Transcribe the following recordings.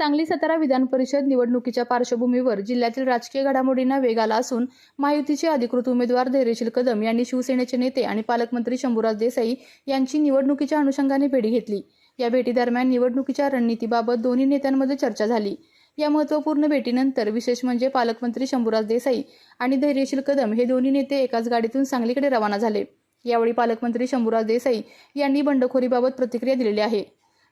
सांगली सातारा विधान परिषद निवडणुकीच्या पार्श्वभूमीवर जिल्ह्यातील राजकीय घडामोडींना वेग आला असून महायुतीचे अधिकृत उमेदवार धैर्यशील कदम यांनी शिवसेनेचे नेते आणि पालकमंत्री शंभूराज देसाई यांची निवडणुकीच्या अनुषंगाने भेट घेतली। या भेटीदरम्यान निवडणुकीच्या रणनीतीबाबत दोन्ही नेत्यांमध्ये चर्चा झाली। या महत्त्वपूर्ण भेटीनंतर विशेष म्हणजे पालकमंत्री शंभूराज देसाई आणि धैर्यशील कदम हे दोन्ही नेते एकाच गाडीतून सांगलीकडे रवाना झाले। यावेळी पालकमंत्री शंभूराज देसाई यांनी बंडखोरीबाबत प्रतिक्रिया दिलेली आहे।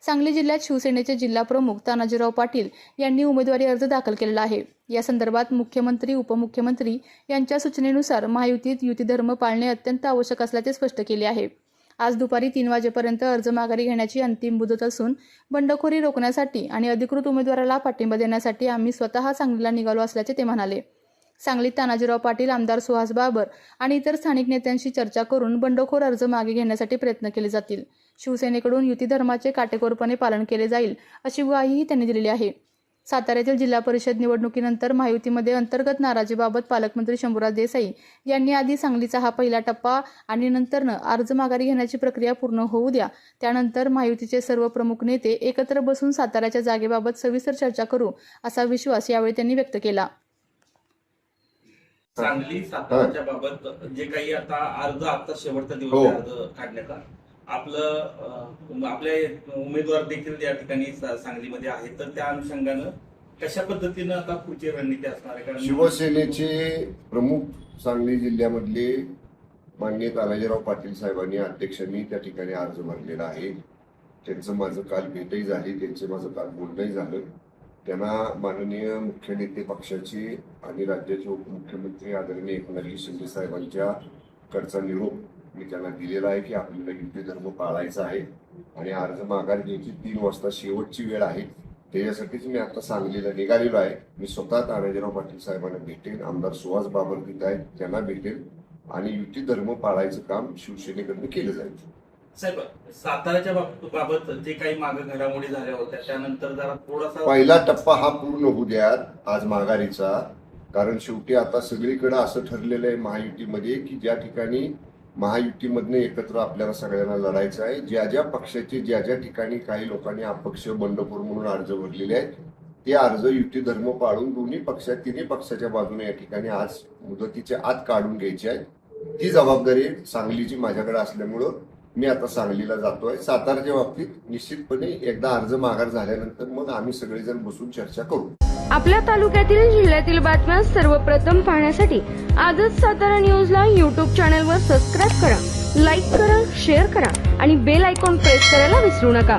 सांगली जिल्ह्यात शिवसेनेचे जिल्हा प्रमुख तानाजीराव पाटील यांनी उमेदवारी अर्ज दाखल केलेला आहे। या संदर्भात मुख्यमंत्री उपमुख्यमंत्री यांच्या सूचनेनुसार महायुतीत युती धर्म पाळणे अत्यंत आवश्यक असल्याचे स्पष्ट केले आहे। आज दुपारी 3 वाजेपर्यंत अर्ज माघारी घेण्याची अंतिम मुदत असून बंडखोरी रोखण्यासाठी आणि अधिकृत उमेदवाराला पाठिंबा देण्यासाठी आम्ही स्वतः सांगलीला निघालो असल्याचे ते म्हणाले। सांगलीत तानाजीराव पाटील, आमदार सुहास बाबर आणि इतर स्थानिक नेत्यांशी चर्चा करून बंडखोर अर्ज मागे घेण्यासाठी प्रयत्न केले जातील। शिवसेनेकडून युती धर्माचे काटेकोरपणे पालन केले जाईल अशी ग्वाहीही त्यांनी दिलेली आहे। साताऱ्यातील जिल्हा परिषद निवडणुकीनंतर महायुतीमध्ये अंतर्गत नाराजीबाबत पालकमंत्री शंभूराज देसाई यांनी आधी सांगलीचा हा पहिला टप्पा आणि नंतरनं अर्ज माघारी घेण्याची प्रक्रिया पूर्ण होऊ द्या, त्यानंतर महायुतीचे सर्व प्रमुख नेते एकत्र बसून साताऱ्याच्या जागेबाबत सविस्तर चर्चा करू असा विश्वास यावेळी त्यांनी व्यक्त केला। सांगली साताराच्या बाबत जे काही आता शेवटचा दिवस अर्ज काढण्याचा आपले उमेदवार देखील या ठिकाणी सांगलीमध्ये आहेत, तर त्या अनुषंगानं कशा पद्धतीनं आता पुढची रणनीती असणार आहे? कारण शिवसेनेचे प्रमुख सांगली जिल्ह्यामधले माननीय तानाजीराव पाटील साहेबांनी अध्यक्षांनी त्या ठिकाणी अर्ज भरलेला आहे। त्यांचं माझं काल भेटही झाली, त्यांचं माझं काल बोलणंही झालं। त्यांना माननीय मुख्य नेते पक्षाचे आणि राज्याचे उपमुख्यमंत्री आदरणीय एकनाथ शिंदे साहेबांच्या कडचा निरोप मी त्यांना दिलेला आहे की आपल्याला युती धर्म पाळायचा आहे आणि अर्ज माघार घ्यायची 3 वाजता शेवटची वेळ आहे। त्याच्यासाठीच मी आता सांगलीला निघालेलो आहे। मी स्वतः तानाजीराव पाटील साहेबांना भेटेन, आमदार सुहास बाबर तिथे आहेत त्यांना भेटेन आणि युती धर्म पाळायचं काम शिवसेनेकडून केलं जाईल। साहेब, साताऱ्याच्या बाबत जे काही मागे घडामोडी झाल्या होत्या त्यानंतर जरा थोडासा पहिला टप्पा हा पूर्ण होऊ द्या आज माघारीचा, कारण शेवटी आता सगळीकडे असं ठरलेलं आहे महायुतीमध्ये की ज्या ठिकाणी महायुतीमधनं एकत्र आपल्याला सगळ्यांना लढायचं आहे। ज्या ज्या पक्षाचे ज्या ज्या ठिकाणी काही लोकांनी अपक्ष बंडखोर म्हणून अर्ज भरलेले आहेत ते अर्ज युती धर्म पाळून तिन्ही पक्षाच्या बाजूने या ठिकाणी आज मुदतीच्या आत काढून घ्यायची आहे। ती जबाबदारी सांगलीची माझ्याकडे असल्यामुळं मी आता सांगलीला जातोय। सातारच्या बाबतीत निश्चितपणे एकदा अर्ज माघार झाल्यानंतर मग आम्ही सगळेजण बसून चर्चा करू। आपल्या तालुक्यातील जिल्ह्यातील बातम्या सर्वप्रथम पाहण्यासाठी आजच सातारा न्यूजला YouTube चॅनलवर सबस्क्राईब करा, लाईक करा, शेअर करा आणि बेल आयकॉन प्रेस करायला विसरू नका।